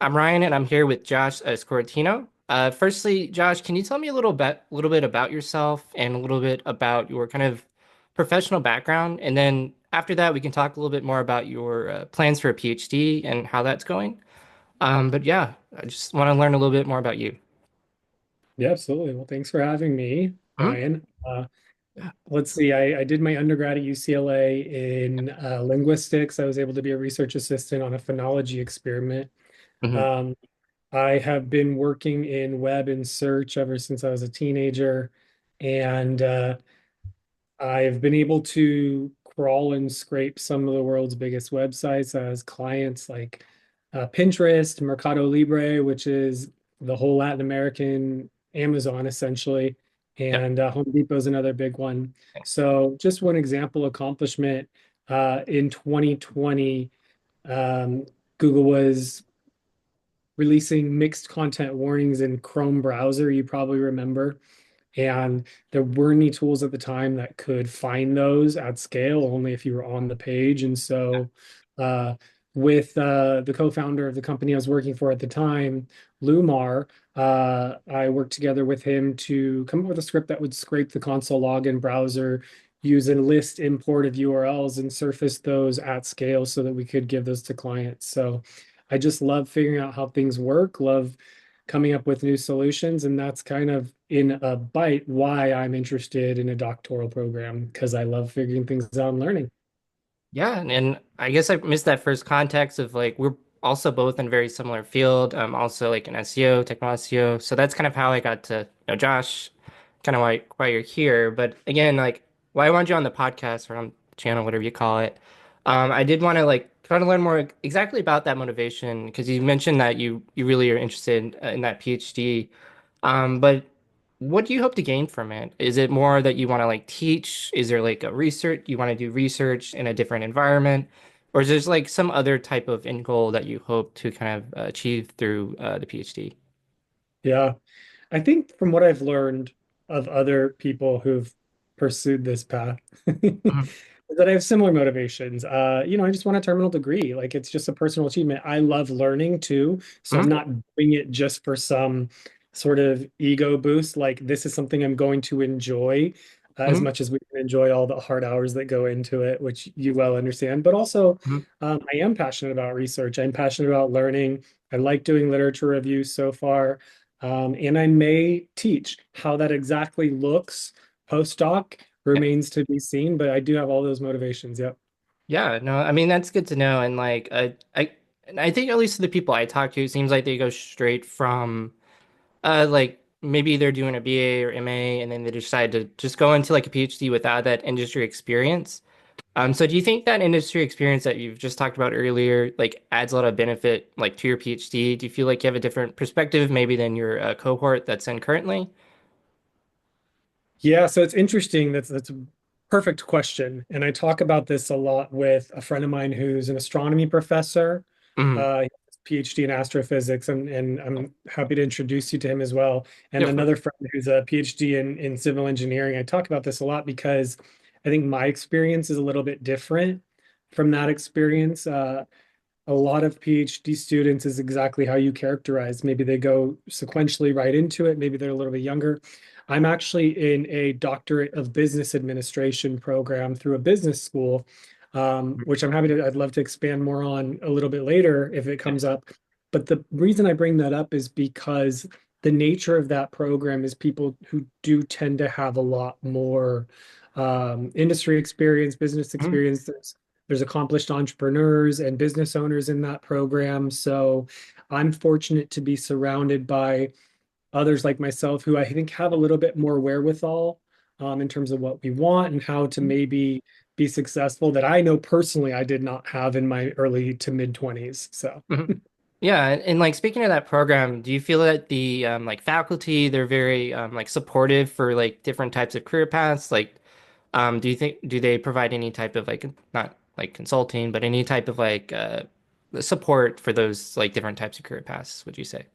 I'm Ryan, and I'm here with Josh Scoratino. Firstly, Josh, can you tell me little bit about yourself and a little bit about your kind of professional background? And then after that, we can talk a little bit more about your plans for a PhD and how that's going. But yeah, I just want to learn a little bit more about you. Yeah, absolutely. Well, thanks for having me, Mhm. Ryan. Yeah. Let's see, I did my undergrad at UCLA in linguistics. I was able to be a research assistant on a phonology experiment. Hmm. Um, I have been working in web and search ever since I was a teenager, and I've been able to crawl and scrape some of the world's biggest websites as clients like Pinterest, Mercado Libre, which is the whole Latin American Amazon essentially, Yep. and Home Depot is another big one. So, just one example accomplishment in 2020, um, Google was releasing mixed content warnings in Chrome browser. You probably remember. And there weren't any tools at the time that could find those at scale, only if you were on the page. And so, uh, with the co-founder of the company I was working for at the time, Lumar, I worked together with him to come up with a script that would scrape the console login browser, use a list import of URLs, and surface those at scale so that we could give those to clients. So I just love figuring out how things work, love coming up with new solutions. And that's kind of in a bite why I'm interested in a doctoral program because I love figuring things out and learning. Yeah, and I guess I missed that first context of like we're also both in a very similar field. Also like in SEO, technical SEO. So that's kind of how I got to know Josh, kind of why you're here. But again, like why I wanted you on the podcast or on the channel, whatever you call it. I did want to like try to learn more exactly about that motivation because you mentioned that you really are interested in that PhD. But what do you hope to gain from it? Is it more that you want to like teach? Is there like a research, you want to do research in a different environment? Or is there like some other type of end goal that you hope to kind of achieve through the PhD? Yeah. I think from what I've learned of other people who've pursued this path, Mhm. that I have similar motivations. I just want a terminal degree. Like it's just a personal achievement. I love learning too. So I'm Mhm. not doing it just for some sort of ego boost. Like this is something I'm going to enjoy as Mhm. much as we can enjoy all the hard hours that go into it, which you well understand. But also, Mhm. I am passionate about research. I'm passionate about learning. I like doing literature reviews so far. And I may teach how that exactly looks postdoc Yeah. remains to be seen, but I do have all those motivations. Yep. Yeah, no, I mean that's good to know. And like and I think at least the people I talk to, it seems like they go straight from like maybe they're doing a BA or MA and then they decide to just go into like a PhD without that industry experience. So do you think that industry experience that you've just talked about earlier, like adds a lot of benefit like to your PhD? Do you feel like you have a different perspective maybe than your cohort that's in currently? Yeah, so it's interesting. That's a perfect question. And I talk about this a lot with a friend of mine who's an astronomy professor. Mm. He has a PhD in astrophysics, and I'm happy to introduce you to him as well. And Yeah, of course. another friend who's a PhD in civil engineering. I talk about this a lot because I think my experience is a little bit different from that experience. A lot of PhD students is exactly how you characterize. Maybe they go sequentially right into it. Maybe they're a little bit younger. I'm actually in a doctorate of business administration program through a business school, which I'd love to expand more on a little bit later if it Yeah. comes up. But the reason I bring that up is because the nature of that program is people who do tend to have a lot more industry experience, business Mhm. experience. There's accomplished entrepreneurs and business owners in that program. So I'm fortunate to be surrounded by others like myself who I think have a little bit more wherewithal in terms of what we want and how to maybe be successful that I know personally I did not have in my early to mid 20s. So Mhm. Yeah, and like speaking of that program, do you feel that the like faculty they're very like supportive for like different types of career paths? Like, do they provide any type of like not like consulting, but any type of like support for those like different types of career paths, would you say?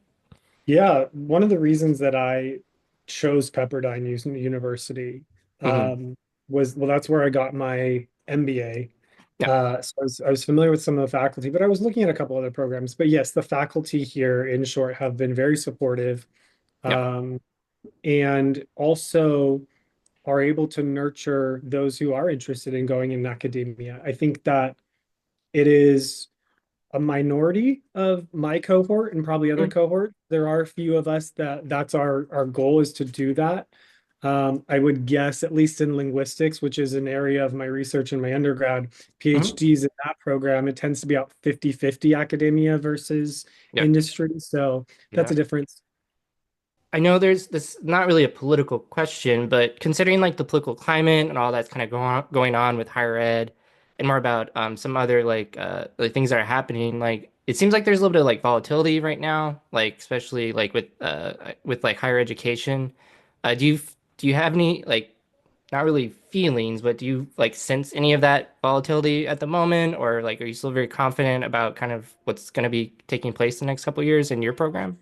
yeah, one of the reasons that I chose Pepperdine University Hmm. was, well, that's where I got my MBA. Yeah. So I was familiar with some of the faculty, but I was looking at a couple other programs. But yes, the faculty here, in short, have been very supportive, Yeah. um, and also are able to nurture those who are interested in going in academia. I think that it is a minority of my cohort and probably other Mm, cohort. There are a few of us that that's our goal is to do that. I would guess, at least in linguistics, which is an area of my research in my undergrad, mhm. PhDs in that program, it tends to be about 50-50 academia versus Yeah. industry. So that's Yeah. a difference. I know there's this not really a political question, but considering like the political climate and all that's kind of going on with higher ed and more about some other like things that are happening, like it seems like there's a little bit of like volatility right now, like especially like with like higher education. Do you have any like not really feelings, but do you like sense any of that volatility at the moment, or like are you still very confident about kind of what's going to be taking place the next couple of years in your program?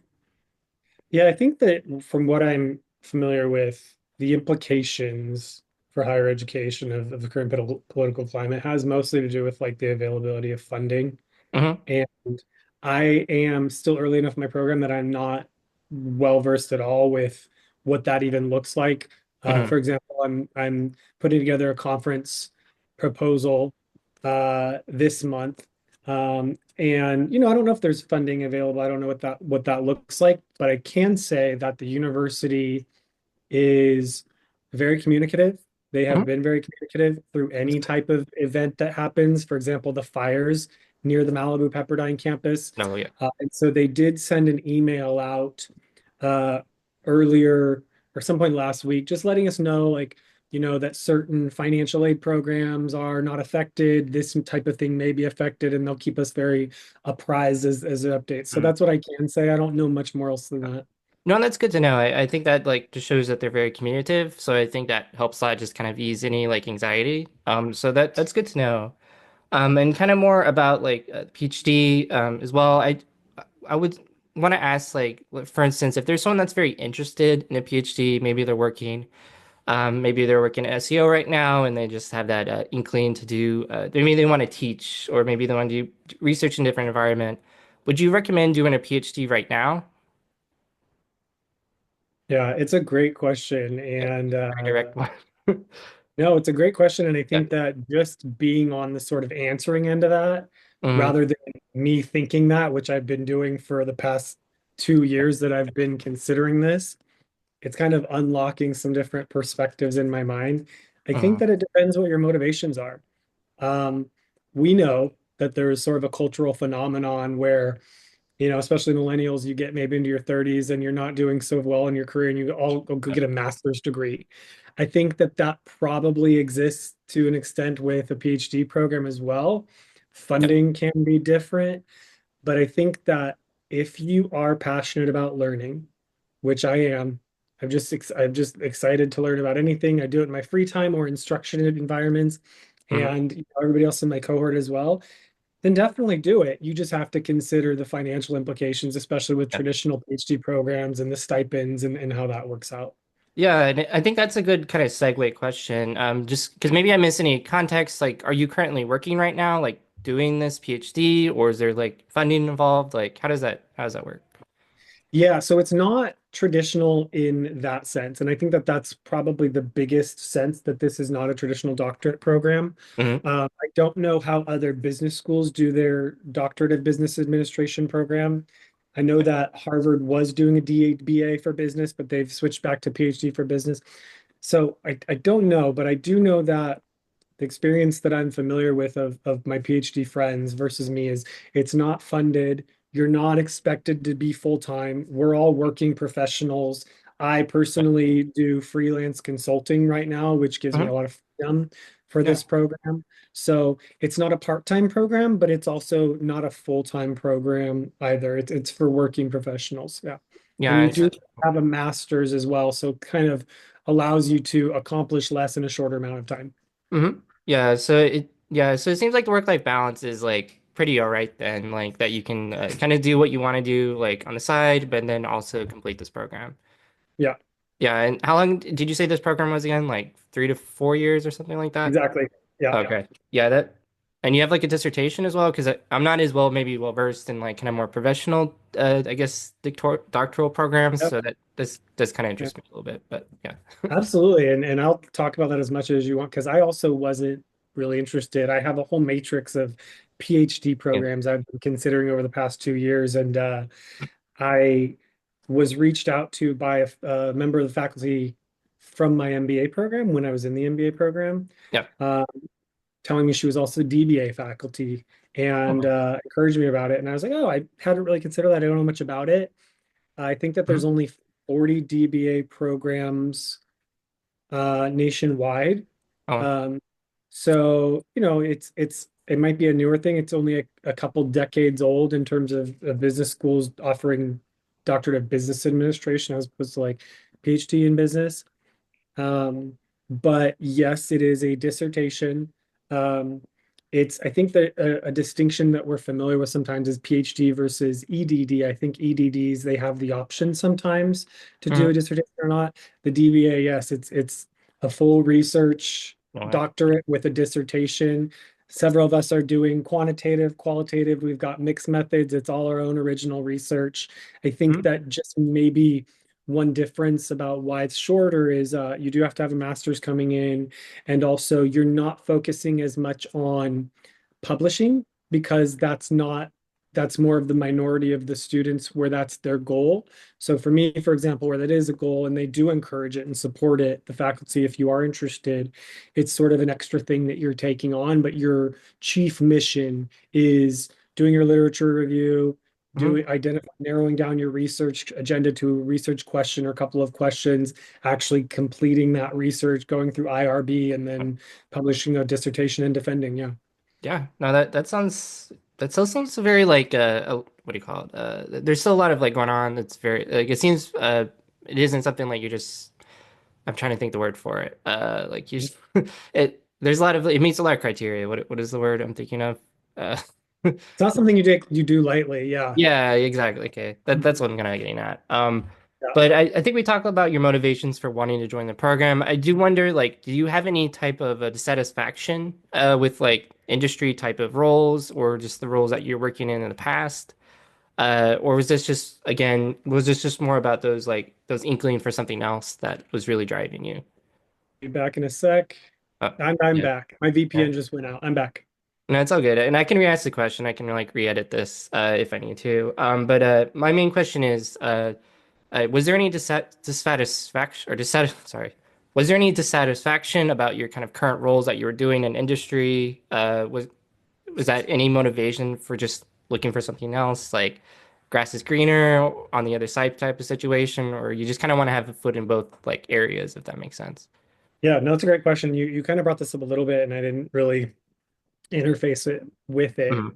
Yeah, I think that from what I'm familiar with, the implications for higher education of the current political climate has mostly to do with like the availability of funding. Hmm. And I am still early enough in my program that I'm not well versed at all with what that even looks like. Hmm. For example, I'm putting together a conference proposal this month. And I don't know if there's funding available. I don't know what that looks like, but I can say that the university is very communicative. They have Hmm. been very communicative through any type of event that happens. For example, the fires near the Malibu Pepperdine campus. No, yeah. And so they did send an email out uh, earlier or some point last week, just letting us know, like, that certain financial aid programs are not affected. This type of thing may be affected, and they'll keep us very apprised as an update. So Mm. that's what I can say. I don't know much more else than that. No, that's good to know. I think that like just shows that they're very communicative. So I think that helps just kind of ease any like anxiety. So that's good to know. And kind of more about like PhD as well. I would want to ask like for instance, if there's someone that's very interested in a PhD, maybe they're working at SEO right now and they just have that inkling to do maybe they want to teach or maybe they want to do research in a different environment. Would you recommend doing a PhD right now? Yeah, it's a great question. Yeah, And very direct one. no, it's a great question. And I Yeah. think that just being on the sort of answering end of that, Hmm. rather than me thinking that, which I've been doing for the past 2 years that I've been considering this, it's kind of unlocking some different perspectives in my mind. I think Hmm. that it depends what your motivations are. Um, we know that there is sort of a cultural phenomenon where especially millennials, you get maybe into your 30s and you're not doing so well in your career and you all go get a master's degree. I think that that probably exists to an extent with a PhD program as well. Yeah. Funding can be different, but I think that if you are passionate about learning, which I am, I'm just excited to learn about anything. I do it in my free time or instruction environments, Hmm. and everybody else in my cohort as well, then definitely do it. You just have to consider the financial implications, especially with Yeah. traditional PhD programs and the stipends and how that works out. Yeah, and I think that's a good kind of segue question. Just because maybe I miss any context. Like, are you currently working right now, like doing this PhD, or is there like funding involved? Like, how does that work? Yeah, so it's not traditional in that sense. And I think that that's probably the biggest sense that this is not a traditional doctorate program. Hmm. I don't know how other business schools do their doctorate of business administration program. I know that Harvard was doing a DBA for business, but they've switched back to PhD for business. So I don't know, but I do know that the experience that I'm familiar with of my PhD friends versus me is it's not funded. You're not expected to be full time. We're all working professionals. I personally do freelance consulting right now, which gives me a Hmm. lot of freedom for Yeah. this program. So it's not a part-time program, but it's also not a full-time program either. It's for working professionals. Yeah. Yeah. And you do have a master's as well. So kind of allows you to accomplish less in a shorter amount of time. Yeah. So it seems like the work-life balance is like pretty all right then, like that you can kind of do what you want to do like on the side, but then also complete this program. Yeah. Yeah. And how long did you say this program was again? Like 3 to 4 years or something like that? Exactly. Yeah. Okay. Yeah, that And you have like a dissertation as well, because I'm not as well maybe well versed in like kind of more professional, I guess, doctoral programs. Yep. So that this does kind of Yeah, interest me a little bit. But yeah, absolutely. And I'll talk about that as much as you want because I also wasn't really interested. I have a whole matrix of PhD yeah, programs I've been considering over the past 2 years, and I was reached out to by a member of the faculty from my MBA program when I was in the MBA program, yeah. uh, telling me she was also DBA faculty and Oh, encouraged me about it. And I was like, oh, I hadn't really considered that. I don't know much about it. I think that there's mhm. only 40 DBA programs nationwide. Oh, Um, so, it might be a newer thing. It's only a couple decades old in terms of business schools offering doctorate of business administration as opposed to like PhD in business. Um, but yes, it is a dissertation. Um, I think that a distinction that we're familiar with sometimes is PhD versus EDD. I think EDDs, they have the option sometimes to do a mhm. dissertation or not. The DBA, yes, it's a full research All right. doctorate with a dissertation. Several of us are doing quantitative, qualitative. We've got mixed methods. It's all our own original research. I think Mhm, that just maybe one difference about why it's shorter is you do have to have a master's coming in, and also you're not focusing as much on publishing because that's more of the minority of the students where that's their goal. So for me, for example, where that is a goal and they do encourage it and support it, the faculty, if you are interested, it's sort of an extra thing that you're taking on, but your chief mission is doing your literature review, mhm. narrowing down your research agenda to a research question or a couple of questions, actually completing that research, going through IRB, and then publishing a dissertation and defending. Yeah. Yeah. No, that still sounds very like what do you call it? There's still a lot of like going on. It's very like it seems it isn't something like you just. I'm trying to think the word for it. Like you just it. There's a lot of it meets a lot of criteria. What is the word I'm thinking of? Uh, It's not something you do lightly. Yeah. Yeah, exactly. Okay. That's Mhm. what I'm kind of getting at. Yeah. But I think we talked about your motivations for wanting to join the program. I do wonder, like, do you have any type of dissatisfaction with like industry type of roles or just the roles that you're working in the past? Or was this just again, was this just more about those like those inkling for something else that was really driving you? Be back in a sec. Oh, I'm yeah. back. My Yeah. VPN just went out. I'm back. No, it's all good. And I can re-ask the question. I can like re-edit this if I need to. But my main question is was there any dissatisfaction or sorry, was there any dissatisfaction about your kind of current roles that you were doing in industry? Was that any motivation for just looking for something else, like grass is greener on the other side type of situation, or you just kind of want to have a foot in both like areas, if that makes sense? Yeah, no, it's a great question. You kind of brought this up a little bit, and I didn't really interface it with it. Mhm.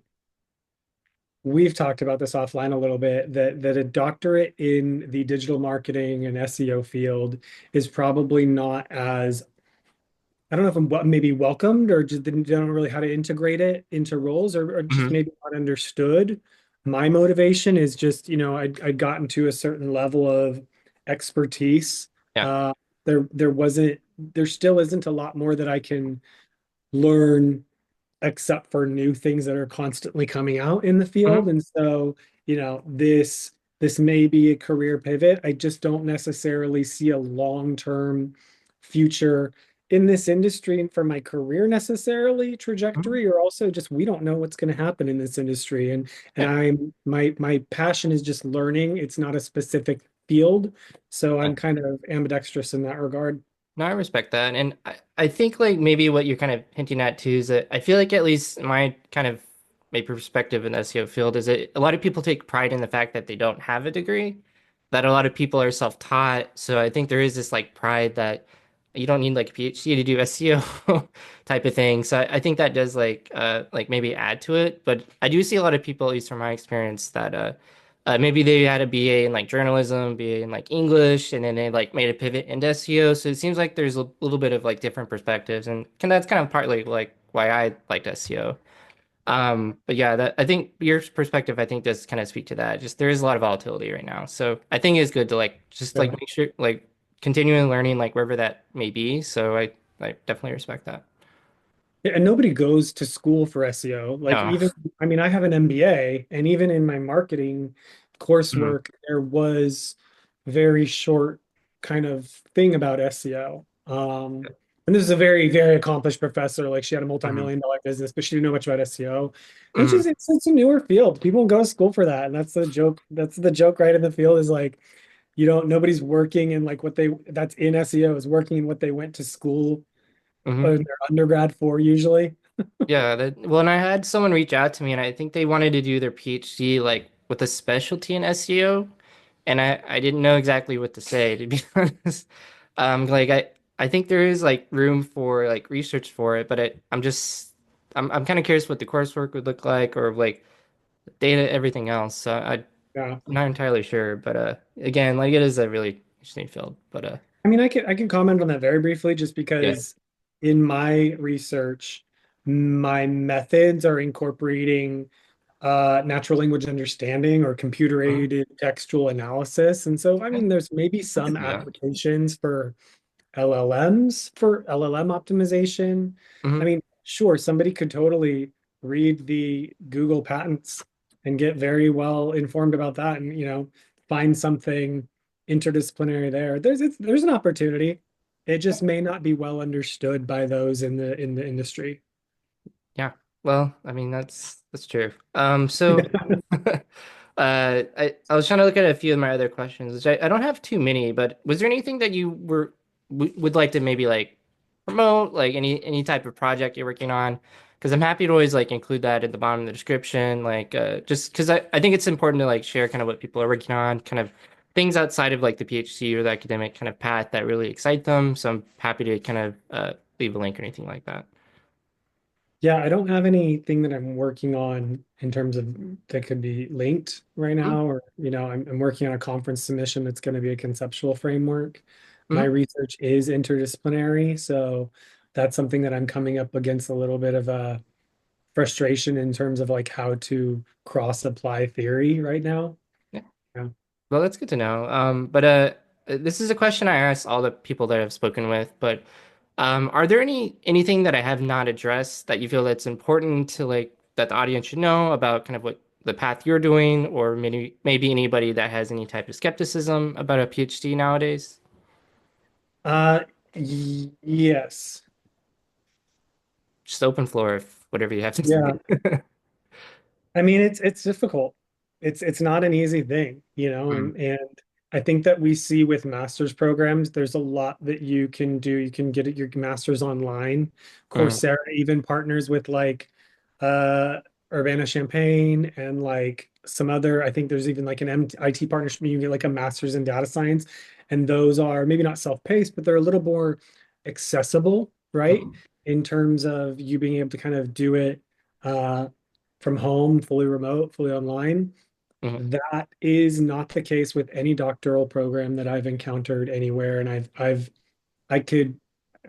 We've talked about this offline a little bit that a doctorate in the digital marketing and SEO field is probably not as, I don't know if I'm maybe welcomed or just didn't don't know really how to integrate it into roles, or just Mhm. maybe not understood. My motivation is just, I'd gotten to a certain level of expertise. Yeah. Uh, there still isn't a lot more that I can learn except for new things that are constantly coming out in the Mhm. field. And so, this may be a career pivot. I just don't necessarily see a long-term future in this industry and for my career necessarily Mhm. trajectory, or also just we don't know what's going to happen in this industry. And Yeah. my passion is just learning. It's not a specific field. So Yeah. I'm kind of ambidextrous in that regard. No, I respect that. And I think like maybe what you're kind of hinting at too is that I feel like at least my kind of maybe perspective in the SEO field is that a lot of people take pride in the fact that they don't have a degree, that a lot of people are self-taught. So I think there is this like pride that you don't need like a PhD to do SEO type of thing. So I think that does like maybe add to it. But I do see a lot of people, at least from my experience, that maybe they had a BA in like journalism, BA in like English, and then they like made a pivot into SEO. So it seems like there's a little bit of like different perspectives, and that's kind of partly like why I liked SEO. But yeah, that I think your perspective, I think, does kind of speak to that. Just there is a lot of volatility right now, so I think it's good to like just like Yeah. make sure like continuing learning like wherever that may be. So I definitely respect that. And nobody goes to school for SEO. Like No. even, I mean, I have an MBA, and even in my marketing Mhm. coursework, there was very short kind of thing about SEO. And this is a very, very accomplished professor. Like she had a Mhm. multi-million-dollar business, but she didn't know much about SEO. And Mhm. it's a newer field. People go to school for that. And that's the joke. That's the joke right in the field is like, you don't, nobody's working in like what they, that's in SEO is working in what they went to school Mhm. or their undergrad for usually. Yeah, well, and I had someone reach out to me, and I think they wanted to do their PhD like with a specialty in SEO, and I didn't know exactly what to say, to be honest. Like I think there is like room for like research for it, but I'm kind of curious what the coursework would look like, or like data, everything else. So I'm Yeah. not entirely sure, but again, like it is a really interesting field, but I mean, I can comment on that very briefly just yeah. because in my research, my methods are incorporating natural language understanding or computer Mhm. aided textual analysis. And so, I Yeah, mean, there's maybe I can some see that. applications for LLMs for LLM optimization. I Hmm. mean, sure, somebody could totally read the Google patents and get very well informed about that and, find something interdisciplinary there. There's an opportunity. It just may not be well understood by those in the industry. Yeah. Well, I mean that's true. So I was trying to look at a few of my other questions, which I don't have too many, but was there anything that you would like to maybe like promote, like any type of project you're working on? Because I'm happy to always like include that at the bottom of the description, like just because I think it's important to like share kind of what people are working on, kind of things outside of like the PhD or the academic kind of path that really excite them. So I'm happy to kind of leave a link or anything like that. Yeah, I don't have anything that I'm working on in terms of that could be linked right Mm-hmm. now, or I'm working on a conference submission that's going to be a conceptual framework. My Mm-hmm. research is interdisciplinary, so that's something that I'm coming up against a little bit of a frustration in terms of like how to cross apply theory right now. Yeah. Well, that's good to know. But this is a question I asked all the people that I've spoken with. But are there anything that I have not addressed that you feel that's important to like that the audience should know about kind of what the path you're doing, or maybe anybody that has any type of skepticism about a PhD nowadays? Uh, yes. Just open floor if whatever you have to Yeah. say. I mean, it's difficult. It's not an easy thing, Mm, and I think that we see with master's programs, there's a lot that you can do. You can get your master's online. mm, Coursera even partners with like uh Urbana-Champaign and like some other, I think there's even like an MIT partnership. You can get like a master's in data science, and those are maybe not self-paced, but they're a little more accessible, right? mm, In terms of you being able to kind of do it uh from home, fully remote, fully online. mm, That is not the case with any doctoral program that I've encountered anywhere. And I could,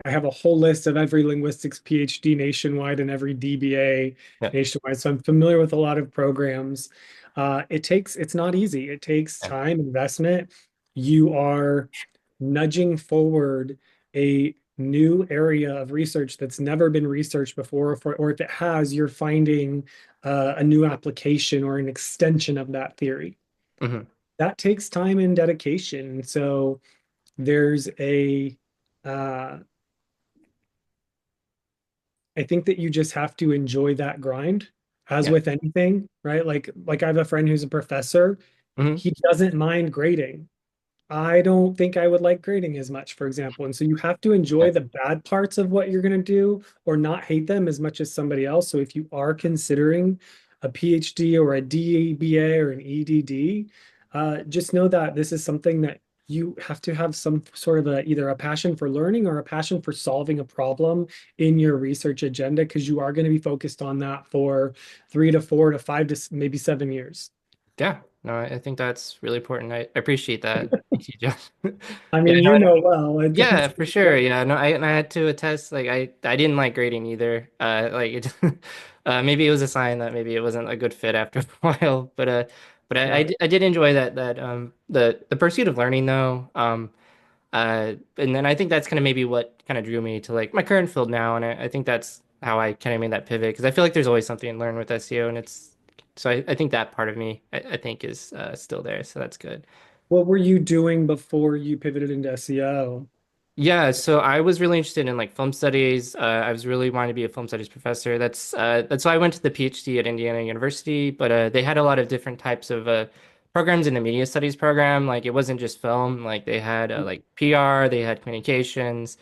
I have a whole list of every linguistics PhD nationwide and every DBA yeah, nationwide. So I'm familiar with a lot of programs. It's not easy. It takes yeah, time, investment. You are nudging forward a new area of research that's never been researched before, or if it has, you're finding a new application or an extension of that theory. mhm, That takes time and dedication. So there's uh, I think that you just have to enjoy that grind, as yeah, with anything, right? Like I have a friend who's a professor. mhm, He doesn't mind grading. I don't think I would like grading as much, for example. And so you have to yeah, enjoy the bad parts of what you're going to do or not hate them as much as somebody else. So if you are considering a PhD or a DBA or an EDD, just know that this is something that you have to have some sort of either a passion for learning or a passion for solving a problem in your research agenda, because you are going to be focused on that for 3 to 4 to 5 to maybe 7 years. yeah. No, I think that's really important. I appreciate that. Thank you, Josh. I Yeah, mean, no, well, yeah, for sure. Yeah, no, and I had to attest. Like, I didn't like grading either. Like, maybe it was a sign that maybe it wasn't a good fit after a while. But yeah. I did enjoy that the pursuit of learning though. And then I think that's kind of maybe what kind of drew me to like my current field now, and I think that's how I kind of made that pivot because I feel like there's always something to learn with SEO, and it's so I think that part of me I think is still there, so that's good. What were you doing before you pivoted into SEO? Yeah, so I was really interested in like film studies. I was really wanting to be a film studies professor. That's why I went to the PhD at Indiana University. But they had a lot of different types of programs in the media studies program. Like it wasn't just film. Like they had like PR, they had communications,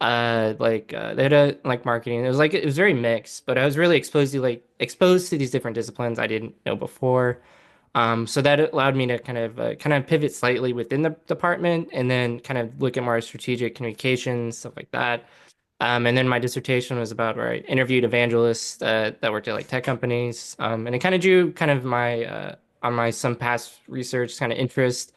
they had a like marketing. It was very mixed. But I was really exposed to these different disciplines I didn't know before. So that allowed me to kind of pivot slightly within the department and then kind of look at more strategic communications, stuff like that. And then my dissertation was about where I interviewed evangelists that worked at like tech companies. And it kind of drew kind of my on my some past research kind of interest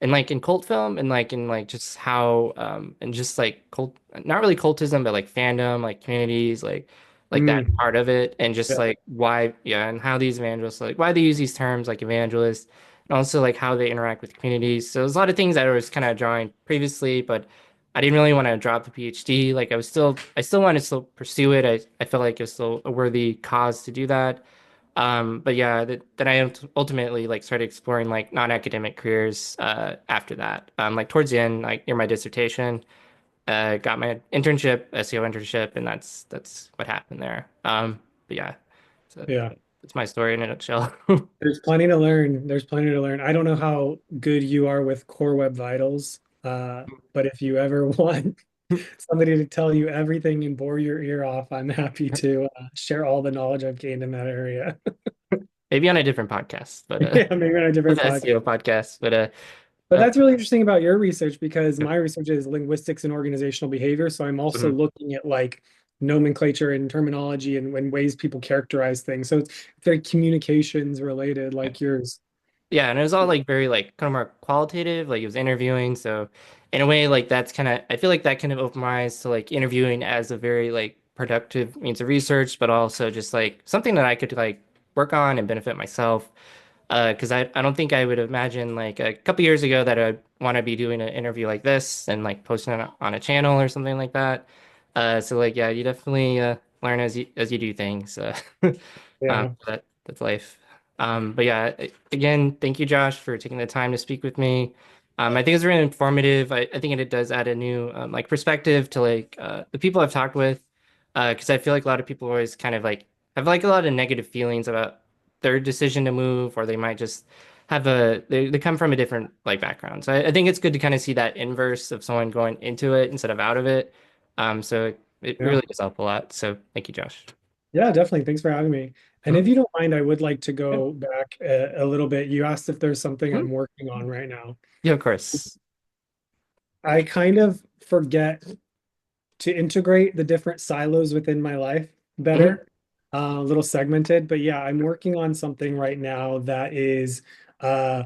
in like in cult film and like in like just how and just like cult not really cultism but like fandom like communities like that Mm, part of it and just yeah, like why yeah and how these evangelists like why they use these terms like evangelist and also like how they interact with communities. So there's a lot of things that I was kind of drawing previously, but I didn't really want to drop the PhD. Like I still wanted to still pursue it. I felt like it was still a worthy cause to do that. But yeah, then I ultimately like started exploring like non-academic careers after that. Like towards the end, like near my dissertation, got my internship, SEO internship, and that's what happened there. But yeah, so yeah. that's my story in a nutshell. There's plenty to learn. There's plenty to learn. I don't know how good you are with Core Web Vitals, but if you ever want somebody to tell you everything and bore your ear off, I'm happy to share all the knowledge I've gained in that area. Maybe on a different podcast, but Yeah, maybe on a with different podcast. SEO podcast, but But uh, that's really interesting about your research because my research is linguistics and organizational behavior. So I'm also mhm. looking at like nomenclature and terminology and ways people characterize things. So it's very communications related, like yours. Yeah, and it was all like very like kind of more qualitative, like it was interviewing. So in a way, like that's kind of I feel like that kind of opened my eyes to like interviewing as a very like productive means of research, but also just like something that I could like work on and benefit myself. Because I don't think I would imagine like a couple years ago that I'd want to be doing an interview like this and like posting it on a channel or something like that. So like yeah, you definitely learn as you do things. Yeah. That's life. But yeah, again, thank you, Josh, for taking the time to speak with me. I think it's really informative. I think it does add a new like perspective to like the people I've talked with, because I feel like a lot of people always kind of like have like a lot of negative feelings about their decision to move, or they might just have they come from a different like background. So I think it's good to kind of see that inverse of someone going into it instead of out of it. So it Yeah. really does help a lot. So thank you, Josh. Yeah, definitely. Thanks for having me. And if Mhm. you don't mind, I would like to Yeah. go back a little bit. You asked if there's something Mhm. I'm working on right now. Yeah, of course. I kind of forget to integrate the different silos within my life Mhm. better, a little segmented. But yeah, I'm working on something right now that is uh,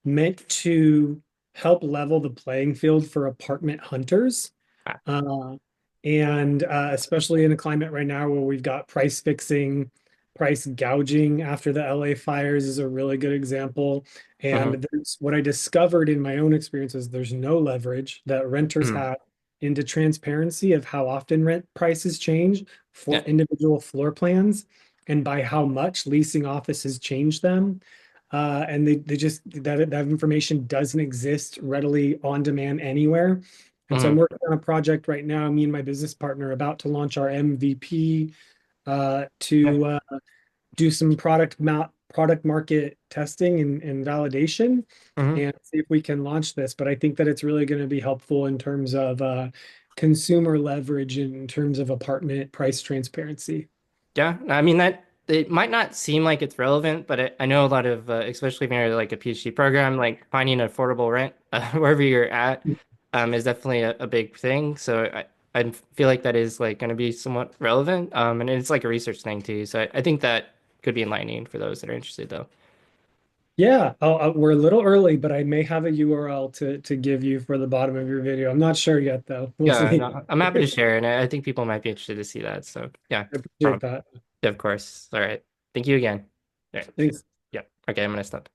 meant to help level the playing field for apartment hunters. Ah. Uh, and especially in a climate right now where we've got price fixing, price gouging after the LA fires is a really good example. Mhm. And there's, what I discovered in my own experience is there's no leverage that renters Mhm. have into transparency of how often rent prices change for Yeah. individual floor plans and by how much leasing offices change them. And they just that information doesn't exist readily on demand anywhere. And so I'm Mhm. working on a project right now, me and my business partner about to launch our MVP Yeah. to do some product market testing and validation Mhm. and see if we can launch this. But I think that it's really going to be helpful in terms of consumer leverage in terms of apartment price transparency. Yeah. I mean that it might not seem like it's relevant, but I know a lot of especially if you're like a PhD program, like finding affordable rent wherever you're at is definitely a big thing. So I feel like that is like going to be somewhat relevant. And it's like a research thing too. So I think that could be enlightening for those that are interested though. Yeah, we're a little early, but I may have a URL to give you for the bottom of your video. I'm not sure yet, though. We'll Yeah, see. no, I'm happy to share, and I think people might be interested to see that. So yeah, I appreciate that. yeah, of course. All right. Thank you again. All right. Thanks. Yeah. Okay, I'm gonna stop.